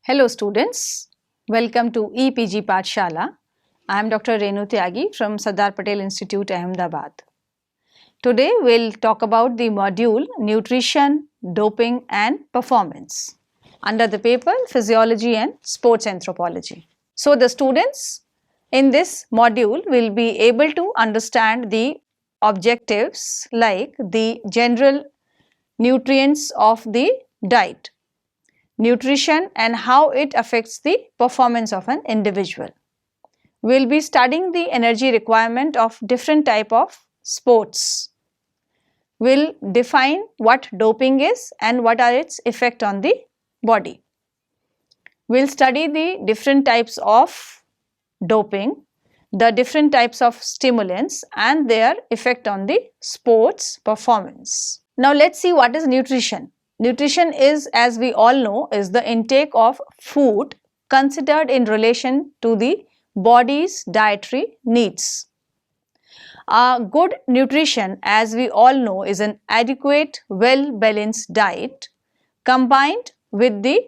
Hello students, welcome to EPG Pathshala. I am Dr. Renu Tyagi from Sardar Patel Institute, Ahmedabad. Today we'll talk about the module Nutrition, Doping and Performance under the paper Physiology and Sports Anthropology. So the students in this module will be able to understand the objectives like the general nutrients of the diet, nutrition and how it affects the performance of an individual. We'll be studying the energy requirement of different type of sports. We'll define what doping is and what are its effect on the body. We'll study the different types of doping, the different types of stimulants and their effect on the sports performance. Now let's see what is nutrition. Nutrition is, as we all know, is the intake of food considered in relation to the body's dietary needs. Good nutrition, as we all know, is an adequate, well-balanced diet combined with the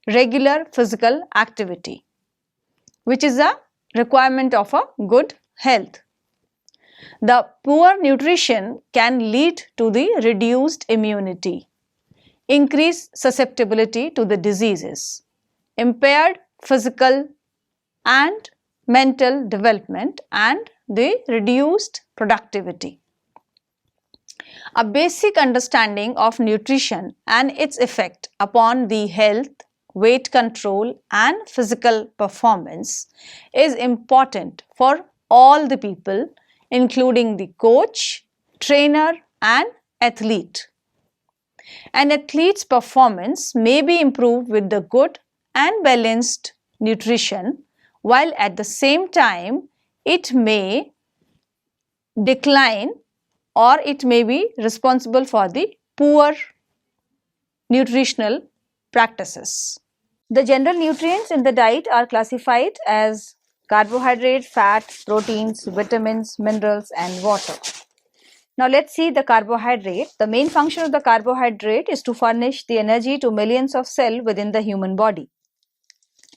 regular physical activity, which is a requirement of a good health. The poor nutrition can lead to the reduced immunity, increased susceptibility to the diseases, impaired physical and mental development and the reduced productivity. A basic understanding of nutrition and its effect upon the health, weight control and physical performance is important for all the people, including the coach, trainer and athlete. An athlete's performance may be improved with the good and balanced nutrition, while at the same time it may decline or it may be responsible for the poor nutritional practices. The general nutrients in the diet are classified as carbohydrate, fat, proteins, vitamins, minerals and water. Now let's see the carbohydrate. The main function of the carbohydrate is to furnish the energy to millions of cells within the human body.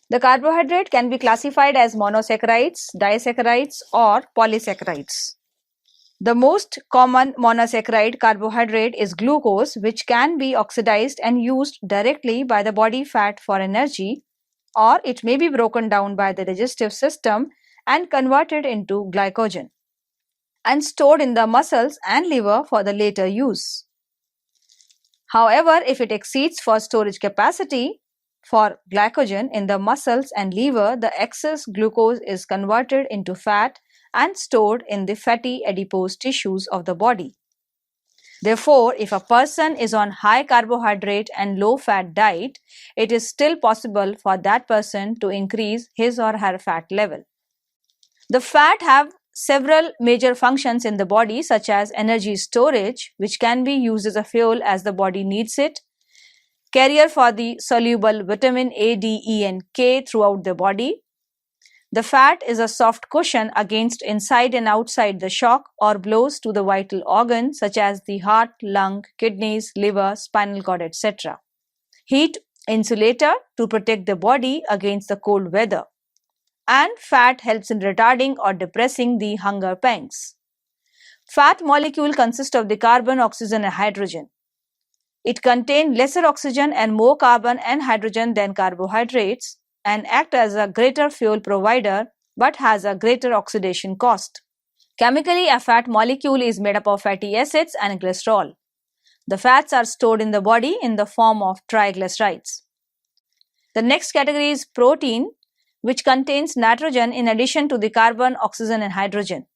The carbohydrate can be classified as monosaccharides, disaccharides or polysaccharides. The most common monosaccharide carbohydrate is glucose, which can be oxidized and used directly by the body fat for energy, or it may be broken down by the digestive system and converted into glycogen and stored in the muscles and liver for the later use. However, if it exceeds for storage capacity for glycogen in the muscles and liver, the excess glucose is converted into fat and stored in the fatty adipose tissues of the body. Therefore, if a person is on high carbohydrate and low fat diet, it is still possible for that person to increase his or her fat level. The fat have several major functions in the body, such as energy storage, which can be used as a fuel as the body needs it, carrier for the soluble vitamin A, D, E and K throughout the body. The fat is a soft cushion against inside and outside the shock or blows to the vital organs such as the heart, lung, kidneys, liver, spinal cord, etc. Heat insulator to protect the body against the cold weather. And fat helps in retarding or depressing the hunger pangs. Fat molecule consists of the carbon, oxygen and hydrogen. It contains lesser oxygen and more carbon and hydrogen than carbohydrates and act as a greater fuel provider but has a greater oxidation cost. Chemically, a fat molecule is made up of fatty acids and cholesterol. The fats are stored in the body in the form of triglycerides. The next category is protein, which contains nitrogen in addition to the carbon, oxygen and hydrogen.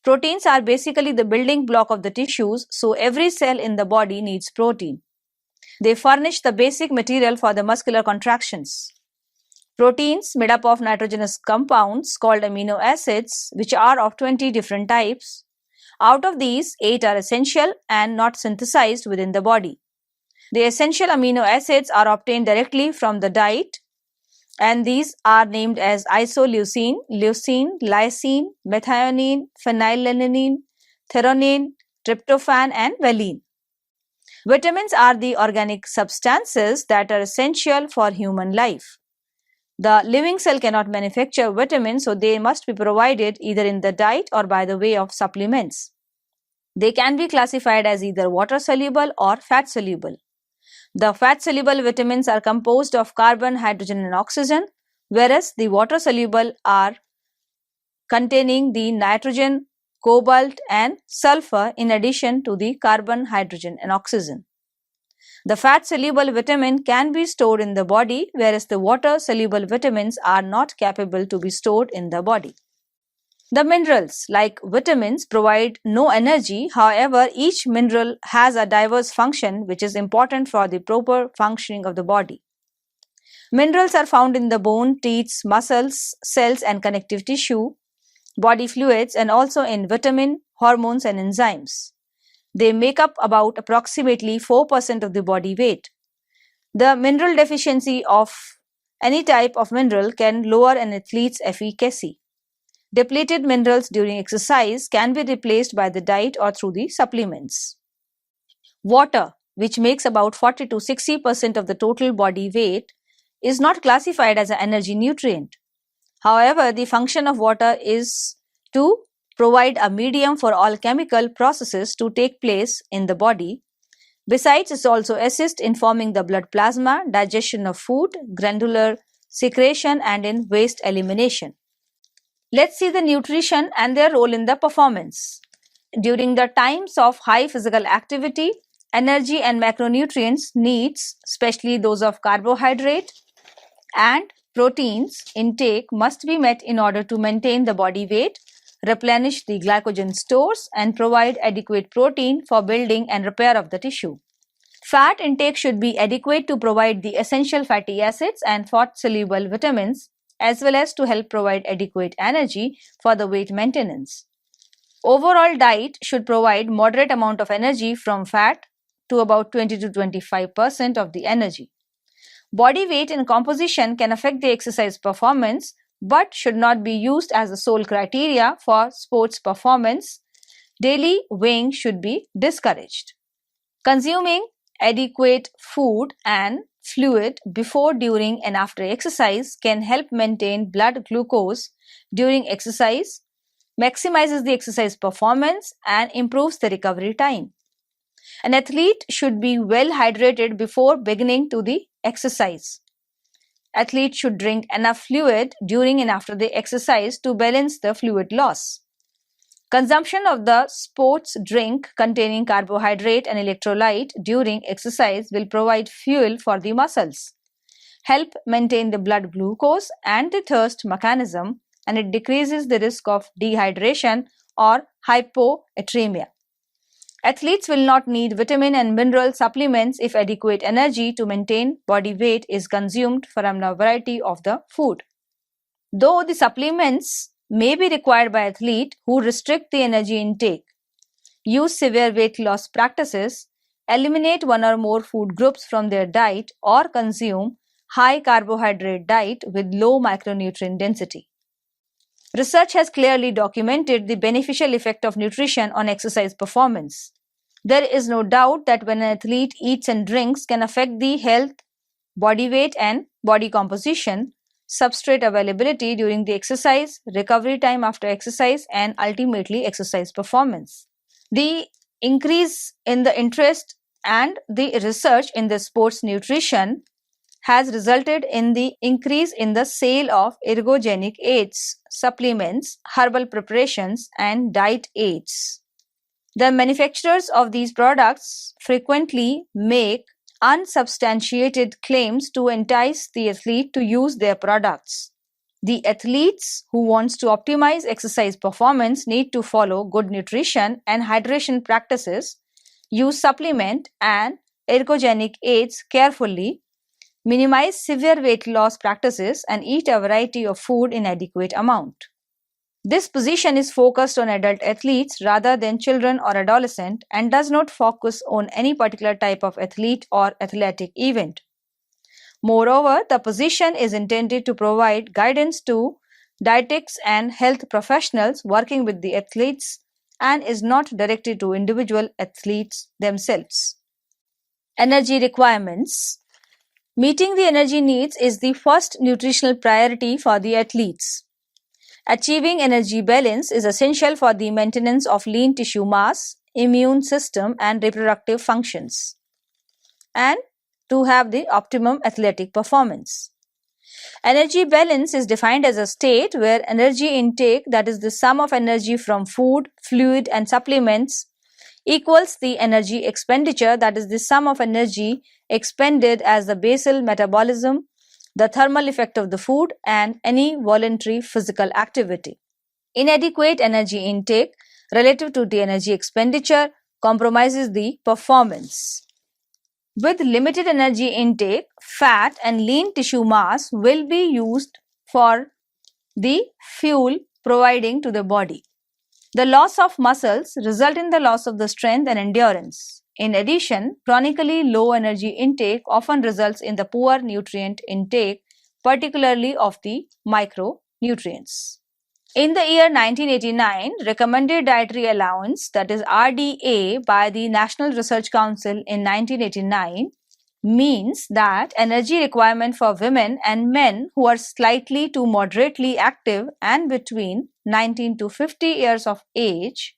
Proteins are basically the building block of the tissues, so every cell in the body needs protein. They furnish the basic material for the muscular contractions. Proteins made up of nitrogenous compounds called amino acids, which are of 20 different types. Out of these, 8 are essential and not synthesized within the body. The essential amino acids are obtained directly from the diet, and these are named as isoleucine, leucine, lysine, methionine, phenylalanine, threonine, tryptophan and valine. Vitamins are the organic substances that are essential for human life. The living cell cannot manufacture vitamins, so they must be provided either in the diet or by the way of supplements. They can be classified as either water soluble or fat soluble. The fat soluble vitamins are composed of carbon, hydrogen, and oxygen, whereas the water soluble are containing the nitrogen, cobalt, and sulfur in addition to the carbon, hydrogen, and oxygen. The fat soluble vitamin can be stored in the body, whereas the water soluble vitamins are not capable to be stored in the body. The minerals, like vitamins, provide no energy. However, each mineral has a diverse function which is important for the proper functioning of the body. Minerals are found in the bone, teeth, muscles, cells, and connective tissue, body fluids, and also in vitamin, hormones, and enzymes. They make up about approximately 4% of the body weight. The mineral deficiency of any type of mineral can lower an athlete's efficacy. Depleted minerals during exercise can be replaced by the diet or through the supplements. Water, which makes about 40 to 60% of the total body weight, is not classified as an energy nutrient. However, the function of water is to provide a medium for all chemical processes to take place in the body. Besides, it also assists in forming the blood plasma, digestion of food, granular secretion, and in waste elimination. Let's see the nutrition and their role in the performance. During the times of high physical activity, energy and macronutrients needs, especially those of carbohydrate and proteins intake, must be met in order to maintain the body weight, replenish the glycogen stores, and provide adequate protein for building and repair of the tissue. Fat intake should be adequate to provide the essential fatty acids and fat-soluble vitamins, as well as to help provide adequate energy for the weight maintenance. Overall diet should provide moderate amount of energy from fat to about 20 to 25% of the energy. Body weight and composition can affect the exercise performance, but should not be used as the sole criteria for sports performance. Daily weighing should be discouraged. Consuming adequate food and fluid before, during, and after exercise can help maintain blood glucose during exercise, maximizes the exercise performance, and improves the recovery time. An athlete should be well hydrated before beginning to the exercise. Athletes should drink enough fluid during and after the exercise to balance the fluid loss. Consumption of the sports drink containing carbohydrate and electrolyte during exercise will provide fuel for the muscles, help maintain the blood glucose and the thirst mechanism, and it decreases the risk of dehydration or hyponatremia. Athletes will not need vitamin and mineral supplements if adequate energy to maintain body weight is consumed from a variety of the food. Though the supplements may be required by athletes who restrict the energy intake, use severe weight loss practices, eliminate one or more food groups from their diet, or consume high carbohydrate diet with low micronutrient density. Research has clearly documented the beneficial effect of nutrition on exercise performance. There is no doubt that when an athlete eats and drinks can affect the health, body weight, and body composition, substrate availability during the exercise, recovery time after exercise, and ultimately exercise performance. The increase in the interest and the research in the sports nutrition has resulted in the increase in the sale of ergogenic aids, supplements, herbal preparations, and diet aids. The manufacturers of these products frequently make unsubstantiated claims to entice the athlete to use their products. The athletes who want to optimize exercise performance need to follow good nutrition and hydration practices, use supplement and ergogenic aids carefully, minimize severe weight loss practices, and eat a variety of food in adequate amount. This position is focused on adult athletes rather than children or adolescents and does not focus on any particular type of athlete or athletic event. Moreover, the position is intended to provide guidance to dietetics and health professionals working with the athletes and is not directed to individual athletes themselves. Energy requirements. Meeting the energy needs is the first nutritional priority for the athletes. Achieving energy balance is essential for the maintenance of lean tissue mass, immune system, and reproductive functions, and to have the optimum athletic performance. Energy balance is defined as a state where energy intake, that is the sum of energy from food, fluid, and supplements, equals the energy expenditure, that is the sum of energy expended as the basal metabolism, the thermal effect of the food, and any voluntary physical activity. Inadequate energy intake relative to the energy expenditure compromises the performance. With limited energy intake, fat and lean tissue mass will be used for the fuel providing to the body. The loss of muscles result in the loss of the strength and endurance. In addition, chronically low energy intake often results in the poor nutrient intake, particularly of the micronutrients. In the year 1989, recommended dietary allowance, that is RDA, by the National Research Council in 1989 means that energy requirement for women and men who are slightly to moderately active and between 19 to 50 years of age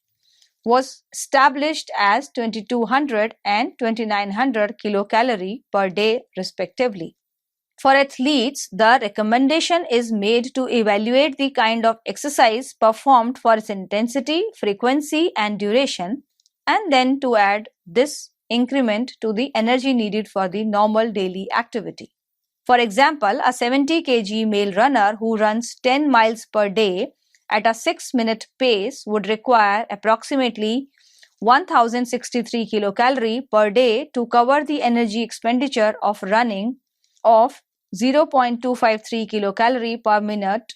was established as 2200 and 2900 kilocalorie per day respectively. For athletes, the recommendation is made to evaluate the kind of exercise performed for its intensity, frequency, and duration, and then to add this increment to the energy needed for the normal daily activity. For example, a 70 kg male runner who runs 10 miles per day at a 6-minute pace would require approximately 1063 kilocalorie per day to cover the energy expenditure of running of 0.253 kilocalorie per minute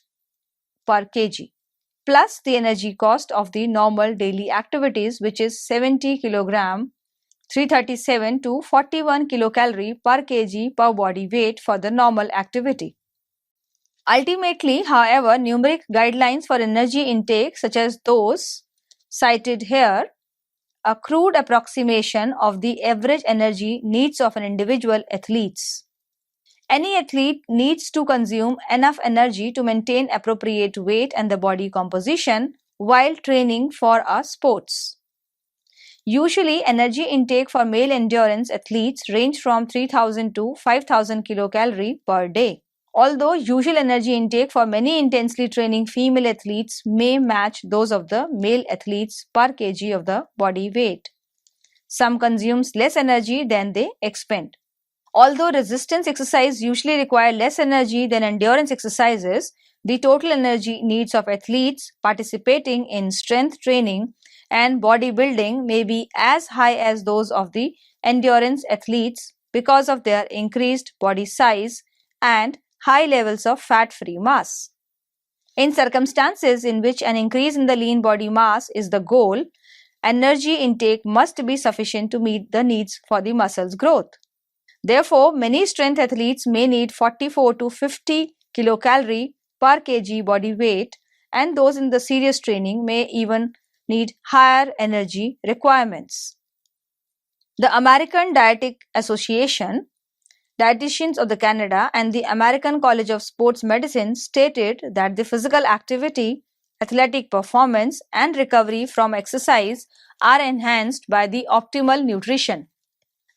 per kg, plus the energy cost of the normal daily activities, which is 70 kilogram 337 to 41 kilocalorie per kg per body weight for the normal activity. Ultimately, however, numeric guidelines for energy intake, such as those cited here, a crude approximation of the average energy needs of an individual athletes. Any athlete needs to consume enough energy to maintain appropriate weight and the body composition while training for a sports. Usually, energy intake for male endurance athletes range from 3000 to 5000 kilocalorie per day. Although usual energy intake for many intensely training female athletes may match those of the male athletes per kg of the body weight, some consumes less energy than they expend. Although resistance exercise usually require less energy than endurance exercises, the total energy needs of athletes participating in strength training and bodybuilding may be as high as those of the endurance athletes because of their increased body size and high levels of fat-free mass. In circumstances in which an increase in the lean body mass is the goal, energy intake must be sufficient to meet the needs for the muscle's growth. Therefore, many strength athletes may need 44 to 50 kilocalorie per kg body weight, and those in the serious training may even need higher energy requirements. The American Dietetic Association, Dietitians of the Canada, and the American College of Sports Medicine stated that the physical activity, athletic performance, and recovery from exercise are enhanced by the optimal nutrition.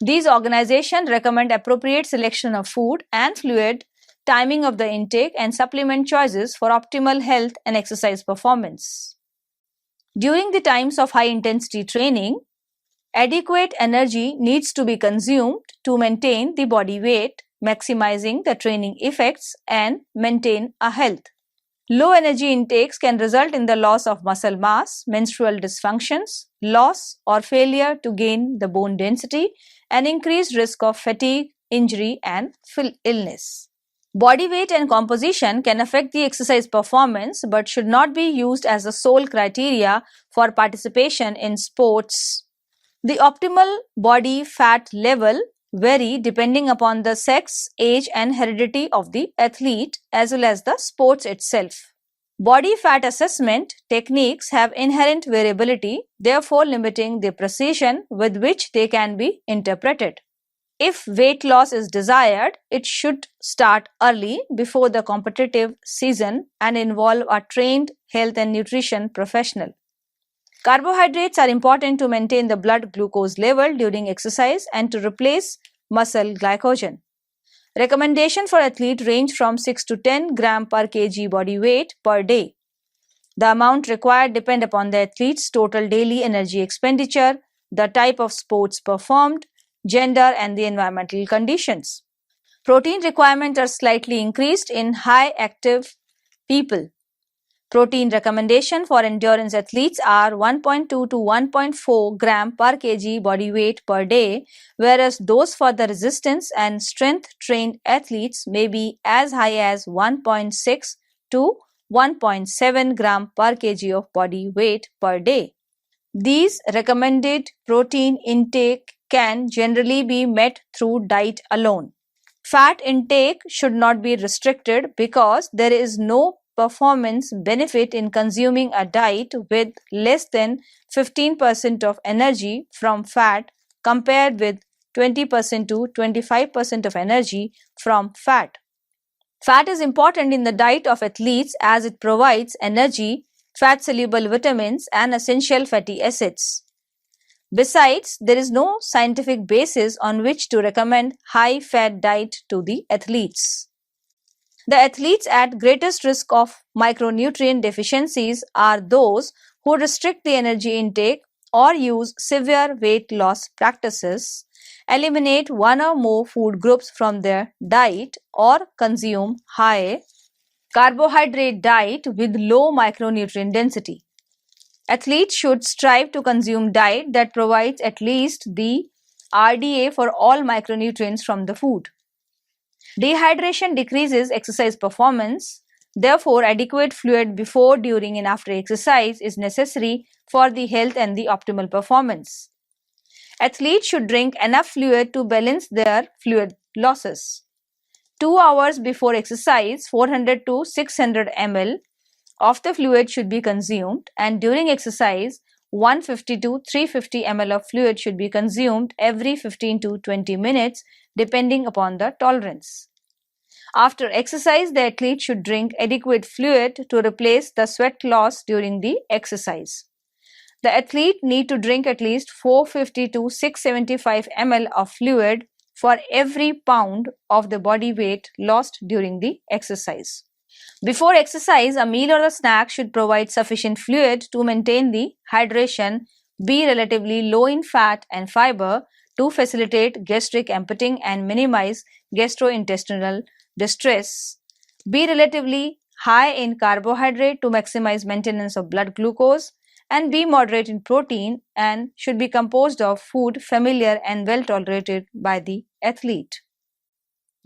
These organizations recommend appropriate selection of food and fluid, timing of the intake, and supplement choices for optimal health and exercise performance. During the times of high-intensity training, adequate energy needs to be consumed to maintain the body weight, maximizing the training effects and maintain a health. Low energy intakes can result in the loss of muscle mass, menstrual dysfunctions, loss or failure to gain the bone density, and increased risk of fatigue, injury, and illness. Body weight and composition can affect the exercise performance but should not be used as the sole criteria for participation in sports. The optimal body fat level vary depending upon the sex, age, and heredity of the athlete as well as the sports itself. Body fat assessment techniques have inherent variability, therefore limiting the precision with which they can be interpreted. If weight loss is desired, it should start early before the competitive season and involve a trained health and nutrition professional. Carbohydrates are important to maintain the blood glucose level during exercise and to replace muscle glycogen. Recommendation for athlete range from 6 to 10 gram per kg body weight per day. The amount required depend upon the athlete's total daily energy expenditure, the type of sports performed, gender and the environmental conditions. Protein requirements are slightly increased in high active people. Protein recommendation for endurance athletes are 1.2 to 1.4 gram per kg body weight per day, whereas those for the resistance and strength trained athletes may be as high as 1.6 to 1.7 gram per kg of body weight per day. These recommended protein intake can generally be met through diet alone. Fat intake should not be restricted because there is no performance benefit in consuming a diet with less than 15% of energy from fat compared with 20% to 25% of energy from fat. Fat is important in the diet of athletes as it provides energy, fat-soluble vitamins and essential fatty acids. Besides, there is no scientific basis on which to recommend high-fat diet to the athletes. The athletes at greatest risk of micronutrient deficiencies are those who restrict the energy intake or use severe weight loss practices, eliminate one or more food groups from their diet, or consume high carbohydrate diet with low micronutrient density. Athletes should strive to consume diet that provides at least the RDA for all micronutrients from the food. Dehydration decreases exercise performance. Therefore, adequate fluid before, during and after exercise is necessary for the health and the optimal performance. Athletes should drink enough fluid to balance their fluid losses. 2 hours before exercise, 400 to 600 ml of the fluid should be consumed, and during exercise 150 to 350 ml of fluid should be consumed every 15 to 20 minutes depending upon the tolerance. After exercise, the athlete should drink adequate fluid to replace the sweat loss during the exercise. The athlete need to drink at least 450 to 675 ml of fluid for every pound of the body weight lost during the exercise. Before exercise, a meal or a snack should provide sufficient fluid to maintain the hydration, be relatively low in fat and fiber to facilitate gastric emptying and minimize gastrointestinal distress, be relatively high in carbohydrate to maximize maintenance of blood glucose, and be moderate in protein and should be composed of food familiar and well tolerated by the athlete.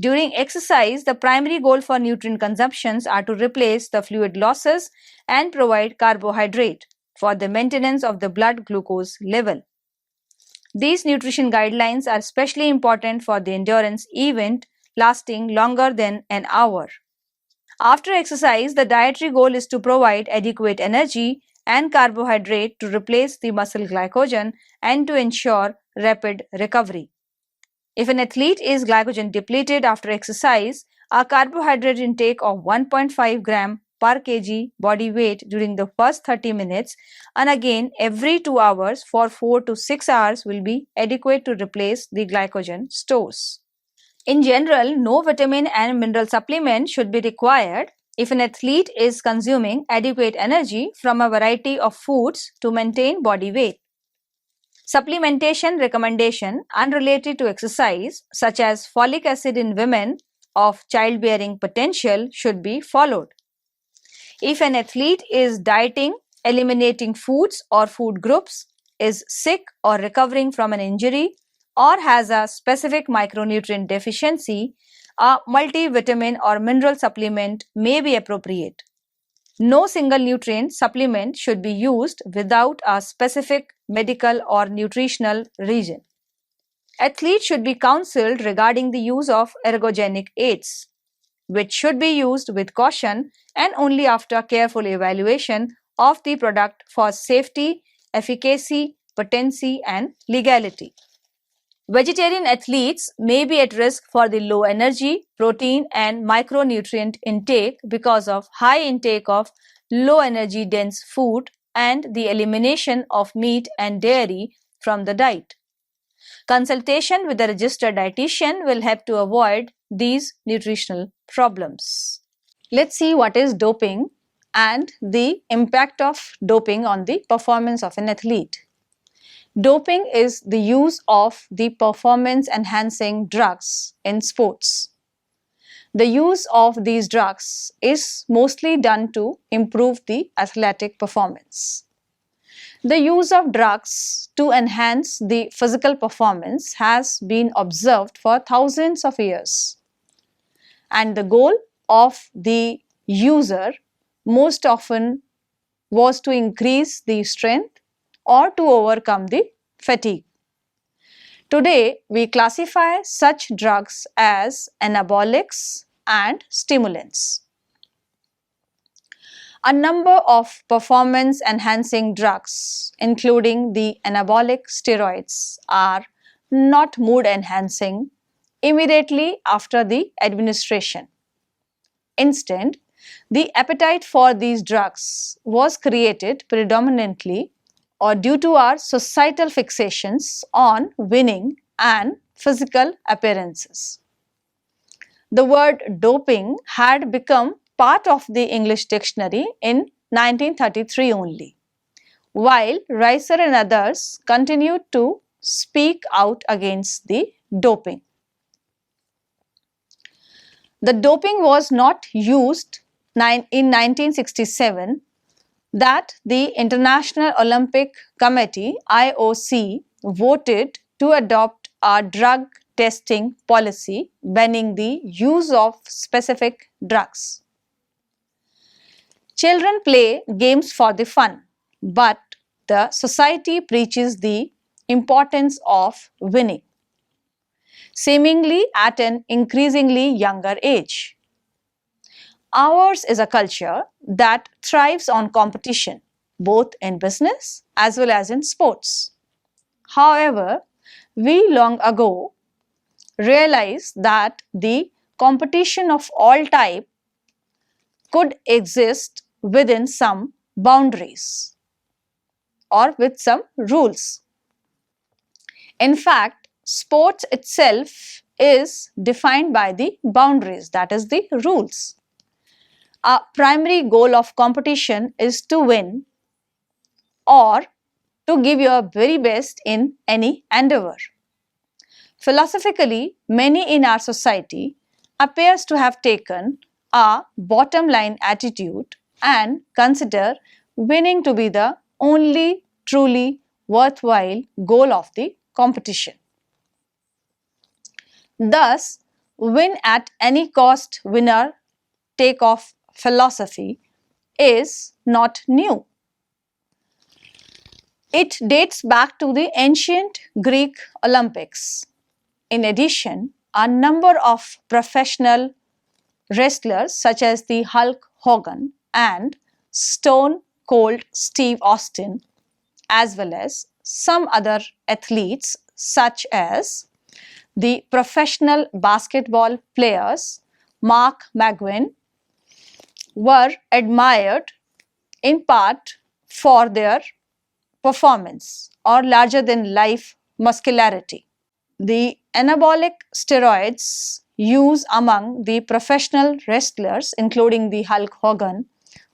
During exercise, the primary goal for nutrient consumptions are to replace the fluid losses and provide carbohydrate for the maintenance of the blood glucose level. These nutrition guidelines are especially important for the endurance event lasting longer than an hour. After exercise, the dietary goal is to provide adequate energy and carbohydrate to replace the muscle glycogen and to ensure rapid recovery. If an athlete is glycogen depleted after exercise, a carbohydrate intake of 1.5 gram per kg body weight during the first 30 minutes and again every 2 hours for 4 to 6 hours will be adequate to replace the glycogen stores. In general, no vitamin and mineral supplement should be required if an athlete is consuming adequate energy from a variety of foods to maintain body weight. Supplementation recommendation unrelated to exercise, such as folic acid in women of childbearing potential, should be followed. If an athlete is dieting, eliminating foods or food groups, is sick or recovering from an injury, or has a specific micronutrient deficiency, a multivitamin or mineral supplement may be appropriate. No single nutrient supplement should be used without a specific medical or nutritional reason. Athletes should be counseled regarding the use of ergogenic aids, which should be used with caution and only after careful evaluation of the product for safety, efficacy, potency, and legality. Vegetarian athletes may be at risk for the low energy, protein and micronutrient intake because of high intake of low energy dense food and the elimination of meat and dairy from the diet. Consultation with a registered dietitian will help to avoid these nutritional problems. Let's see what is doping and the impact of doping on the performance of an athlete. Doping is the use of the performance enhancing drugs in sports. The use of these drugs is mostly done to improve the athletic performance. The use of drugs to enhance the physical performance has been observed for thousands of years. And the goal of the user most often was to increase the strength or to overcome the fatigue. Today, we classify such drugs as anabolics and stimulants. A number of performance enhancing drugs, including the anabolic steroids, are not mood enhancing immediately after the administration. Instead, the appetite for these drugs was created predominantly or due to our societal fixations on winning and physical appearances. The word doping had become part of the English dictionary in 1933 only, while Reiser and others continued to speak out against the doping. The doping was not used in 1967 that the International Olympic Committee IOC voted to adopt a drug testing policy banning the use of specific drugs. Children play games for the fun, but the society preaches the importance of winning, seemingly at an increasingly younger age. Ours is a culture that thrives on competition, both in business as well as in sports. However, we long ago realized that the competition of all type could exist within some boundaries or with some rules. In fact, sports itself is defined by the boundaries, that is the rules. A primary goal of competition is to win or to give your very best in any endeavor. Philosophically, many in our society appears to have taken a bottom line attitude and consider winning to be the only truly worthwhile goal of the competition. Thus, win at any cost, winner take off philosophy is not new. It dates back to the ancient Greek Olympics. In addition, a number of professional wrestlers such as the Hulk Hogan and Stone Cold Steve Austin, as well as some other athletes such as the professional basketball players Mark McGuinn, were admired in part for their performance or larger than life muscularity. The anabolic steroids used among the professional wrestlers, including the Hulk Hogan,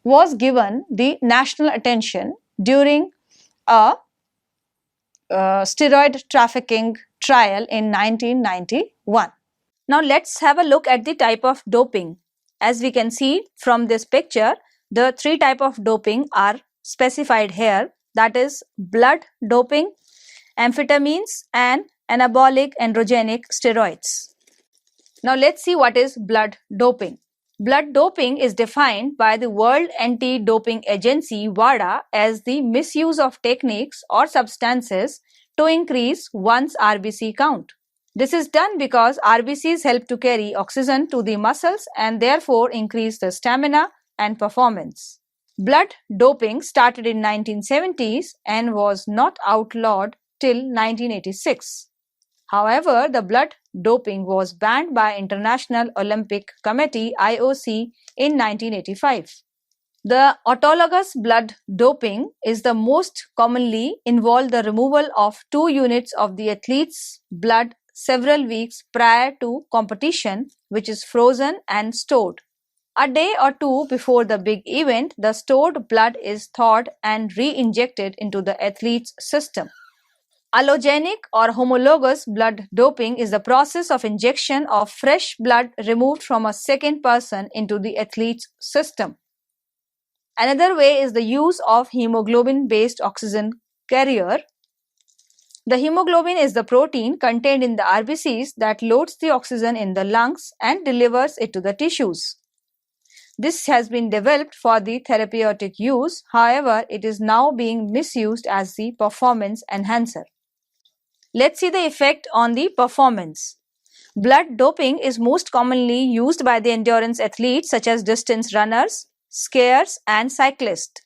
was given the national attention during a steroid trafficking trial in 1991. Now let's have a look at the type of doping. As we can see from this picture, the three types of doping are specified here, that is blood doping, amphetamines and anabolic androgenic steroids. Now let's see what is blood doping. Blood doping is defined by the World Anti-Doping Agency WADA as the misuse of techniques or substances to increase one's RBC count. This is done because RBCs help to carry oxygen to the muscles and therefore increase the stamina and performance. Blood doping started in 1970s and was not outlawed till 1986. However, the blood doping was banned by International Olympic Committee (IOC) in 1985. The autologous blood doping is the most commonly involved the removal of 2 units of the athlete's blood several weeks prior to competition, which is frozen and stored. A day or two before the big event, the stored blood is thawed and re-injected into the athlete's system. Allogenic or homologous blood doping is the process of injection of fresh blood removed from a second person into the athlete's system. Another way is the use of hemoglobin-based oxygen carrier. The hemoglobin is the protein contained in the RBCs that loads the oxygen in the lungs and delivers it to the tissues. This has been developed for the therapeutic use, however, it is now being misused as the performance enhancer. Let's see the effect on the performance. Blood doping is most commonly used by the endurance athletes such as distance runners, skiers, and cyclists.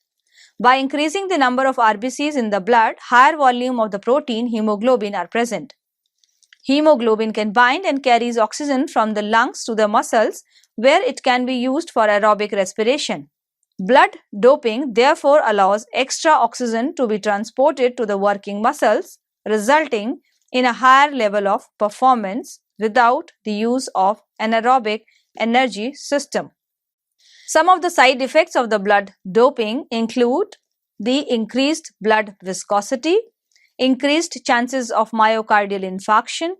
By increasing the number of RBCs in the blood, higher volume of the protein hemoglobin are present. Hemoglobin can bind and carries oxygen from the lungs to the muscles where it can be used for aerobic respiration. Blood doping therefore allows extra oxygen to be transported to the working muscles, resulting in a higher level of performance without the use of anaerobic energy system. Some of the side effects of the blood doping include the increased blood viscosity, increased chances of myocardial infarction,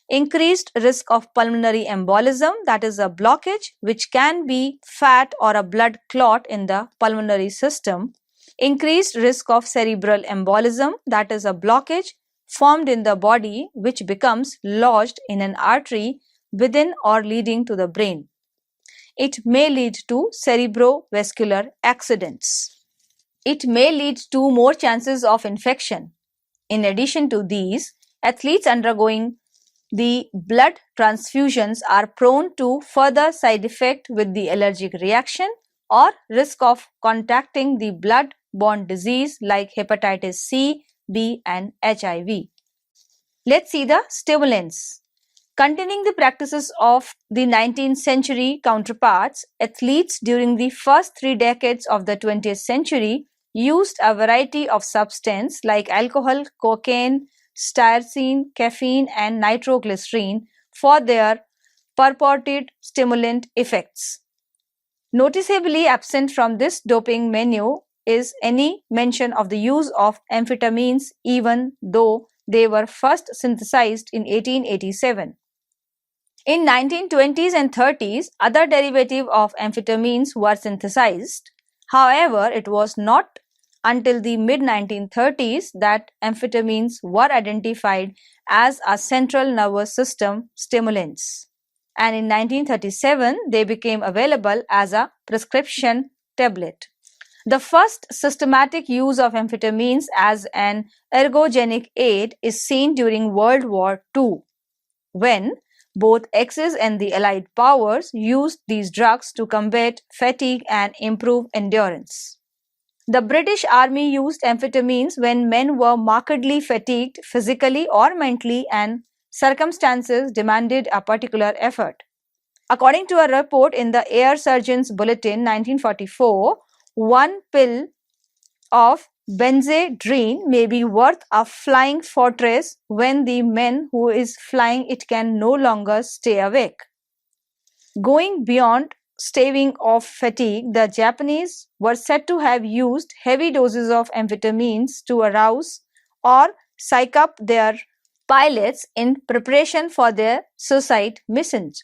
increased risk of pulmonary embolism, that is a blockage which can be fat or a blood clot in the pulmonary system, increased risk of cerebral embolism, that is a blockage formed in the body which becomes lodged in an artery within or leading to the brain. It may lead to cerebrovascular accidents. It may lead to more chances of infection. In addition to these, athletes undergoing the blood transfusions are prone to further side effect with the allergic reaction or risk of contracting the blood-borne disease like hepatitis C, B, and HIV. Let's see the stimulants. Continuing the practices of the 19th century counterparts, athletes during the first 3 decades of the 20th century used a variety of substances like alcohol, cocaine, styrosine, caffeine, and nitroglycerin for their purported stimulant effects. Noticeably absent from this doping menu is any mention of the use of amphetamines, even though they were first synthesized in 1887. In 1920s and 30s, other derivatives of amphetamines were synthesized. However, it was not until the mid-1930s that amphetamines were identified as a central nervous system stimulants. And in 1937, they became available as a prescription tablet. The first systematic use of amphetamines as an ergogenic aid is seen during World War II, when both Axis and the Allied powers used these drugs to combat fatigue and improve endurance. The British Army used amphetamines when men were markedly fatigued physically or mentally and circumstances demanded a particular effort. According to a report in the Air Surgeon's Bulletin 1944, one pill of benzedrine may be worth a flying fortress when the man who is flying it can no longer stay awake. Going beyond staving off fatigue, the Japanese were said to have used heavy doses of amphetamines to arouse or psych up their pilots in preparation for their suicide missions.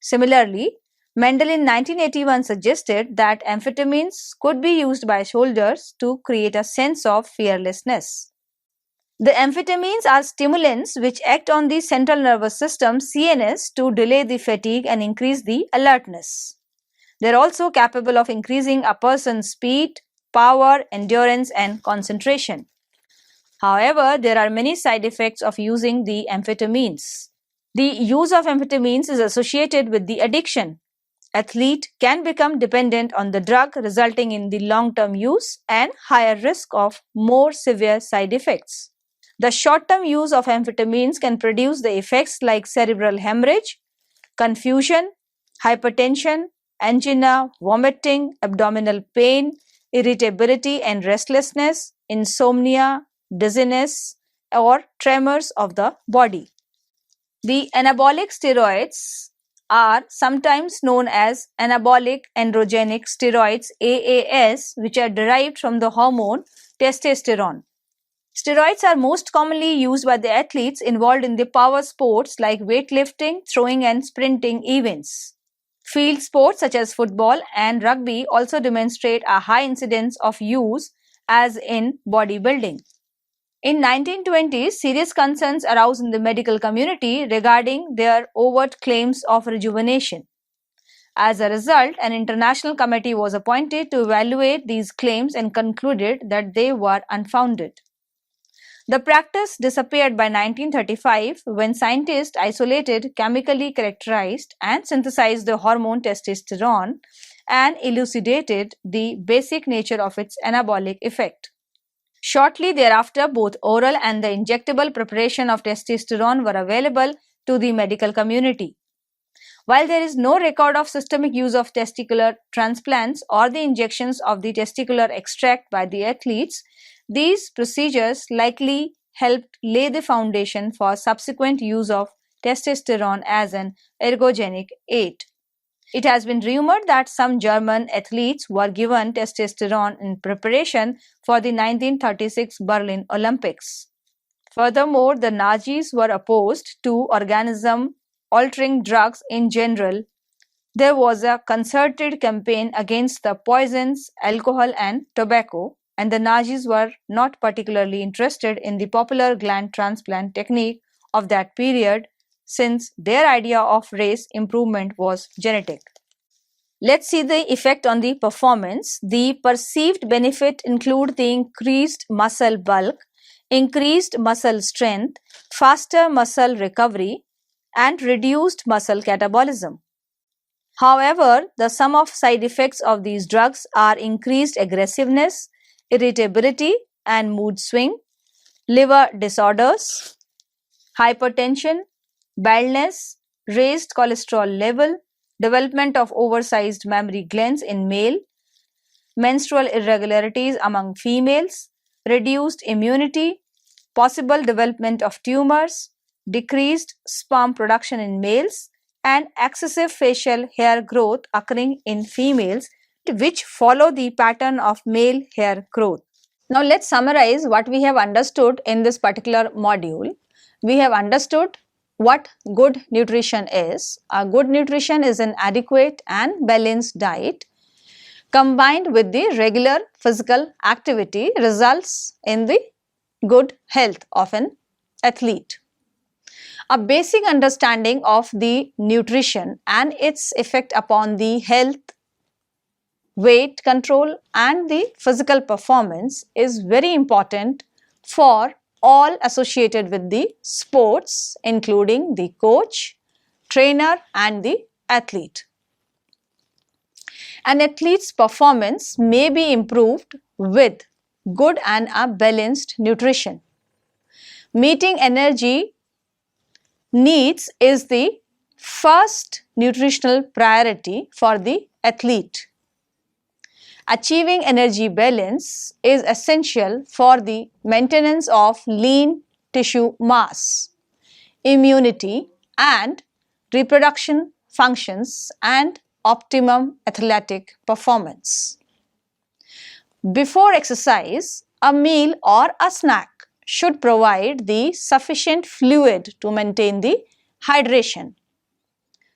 Similarly, Mendel in 1981 suggested that amphetamines could be used by soldiers to create a sense of fearlessness. The amphetamines are stimulants which act on the central nervous system (CNS) to delay the fatigue and increase the alertness. They are also capable of increasing a person's speed, power, endurance, and concentration. However, there are many side effects of using the amphetamines. The use of amphetamines is associated with the addiction. Athlete can become dependent on the drug, resulting in the long-term use and higher risk of more severe side effects. The short-term use of amphetamines can produce the effects like cerebral hemorrhage, confusion, hypertension, angina, vomiting, abdominal pain, irritability and restlessness, insomnia, dizziness, or tremors of the body. The anabolic steroids are sometimes known as anabolic androgenic steroids AAS, which are derived from the hormone testosterone. Steroids are most commonly used by the athletes involved in the power sports like weightlifting, throwing and sprinting events. Field sports such as football and rugby also demonstrate a high incidence of use as in bodybuilding. In 1920s, serious concerns arose in the medical community regarding their overt claims of rejuvenation. As a result, an international committee was appointed to evaluate these claims and concluded that they were unfounded. The practice disappeared by 1935 when scientists isolated, chemically characterized, and synthesized the hormone testosterone and elucidated the basic nature of its anabolic effect. Shortly thereafter, both oral and the injectable preparation of testosterone were available to the medical community. While there is no record of systemic use of testicular transplants or the injections of the testicular extract by the athletes, these procedures likely helped lay the foundation for subsequent use of testosterone as an ergogenic aid. It has been rumored that some German athletes were given testosterone in preparation for the 1936 Berlin Olympics. Furthermore, the Nazis were opposed to organism-altering drugs in general. There was a concerted campaign against the poisons, alcohol and tobacco, and the Nazis were not particularly interested in the popular gland transplant technique of that period, since their idea of race improvement was genetic. Let's see the effect on the performance. The perceived benefit include the increased muscle bulk, increased muscle strength, faster muscle recovery, and reduced muscle catabolism. However, the sum of side effects of these drugs are increased aggressiveness, irritability and mood swing, liver disorders, hypertension, baldness, raised cholesterol level, development of oversized mammary glands in male, menstrual irregularities among females, reduced immunity, possible development of tumors, decreased sperm production in males, and excessive facial hair growth occurring in females, which follow the pattern of male hair growth. Now let's summarize what we have understood in this particular module. We have understood what good nutrition is. A good nutrition is an adequate and balanced diet combined with the regular physical activity results in the good health of an athlete. A basic understanding of the nutrition and its effect upon the health, weight control and the physical performance is very important for all associated with the sports, including the coach, trainer and the athlete. An athlete's performance may be improved with good and a balanced nutrition. Meeting energy needs is the first nutritional priority for the athlete. Achieving energy balance is essential for the maintenance of lean tissue mass, immunity and reproduction functions and optimum athletic performance. Before exercise, a meal or a snack should provide the sufficient fluid to maintain the hydration.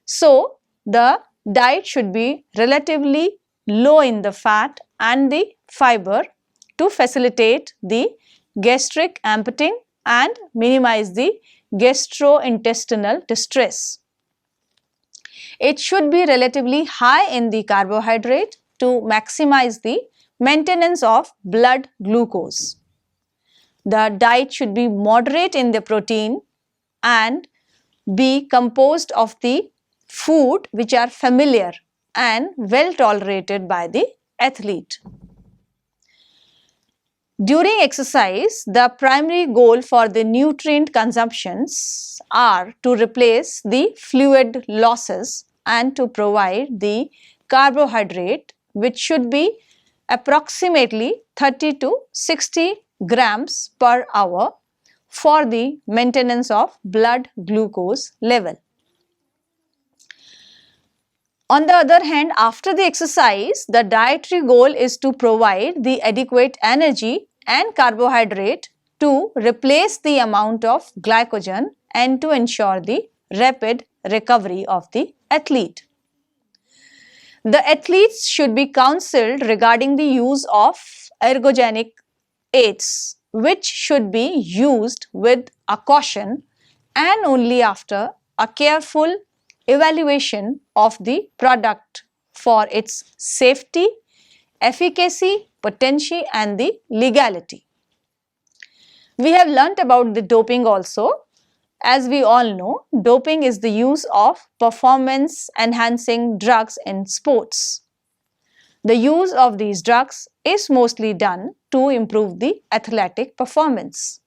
So, the diet should be relatively low in the fat and the fiber to facilitate the gastric emptying and minimize the gastrointestinal distress. It should be relatively high in the carbohydrate to maximize the maintenance of blood glucose. The diet should be moderate in the protein and be composed of the food which are familiar and well tolerated by the athlete. During exercise, the primary goal for the nutrient consumptions are to replace the fluid losses and to provide the carbohydrate, which should be approximately 30 to 60 grams per hour for the maintenance of blood glucose level. On the other hand, after the exercise, the dietary goal is to provide the adequate energy and carbohydrate to replace the amount of glycogen and to ensure the rapid recovery of the athlete. The athletes should be counseled regarding the use of ergogenic aids, which should be used with a caution and only after a careful evaluation of the product for its safety, efficacy, potency and the legality. We have learnt about the doping also. As we all know, doping is the use of performance enhancing drugs in sports. The use of these drugs is mostly done to improve the athletic performance.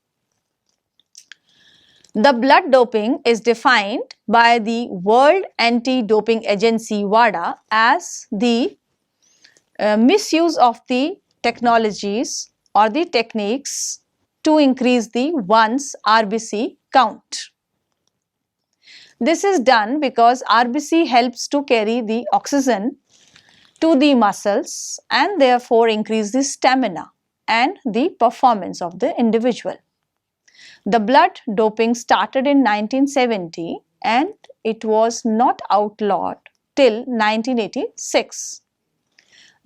The blood doping is defined by the World Anti-Doping Agency WADA as the misuse of the technologies or the techniques to increase the one's RBC count. This is done because RBC helps to carry the oxygen to the muscles and therefore increase the stamina and the performance of the individual. The blood doping started in 1970 and it was not outlawed till 1986.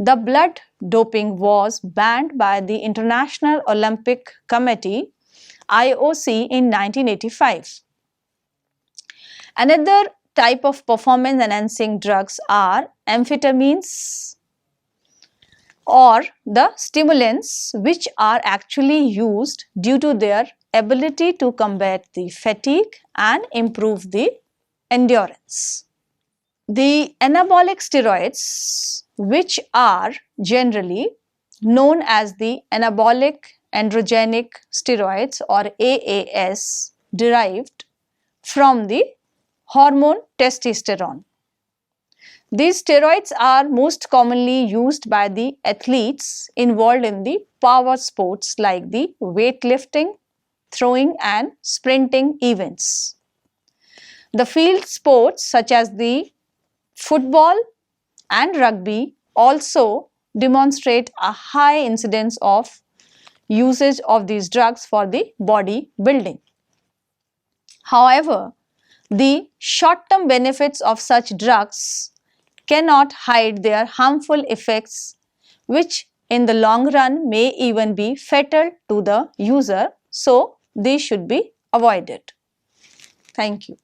The blood doping was banned by the International Olympic Committee IOC in 1985. Another type of performance enhancing drugs are amphetamines or the stimulants, which are actually used due to their ability to combat the fatigue and improve the endurance. The anabolic steroids, which are generally known as the anabolic androgenic steroids or AAS, derived from the hormone testosterone. These steroids are most commonly used by the athletes involved in the power sports like the weightlifting, throwing and sprinting events. The field sports such as the football and rugby also demonstrate a high incidence of usage of these drugs for the body building. However, the short-term benefits of such drugs cannot hide their harmful effects, which in the long run may even be fatal to the user, so they should be avoided. Thank you.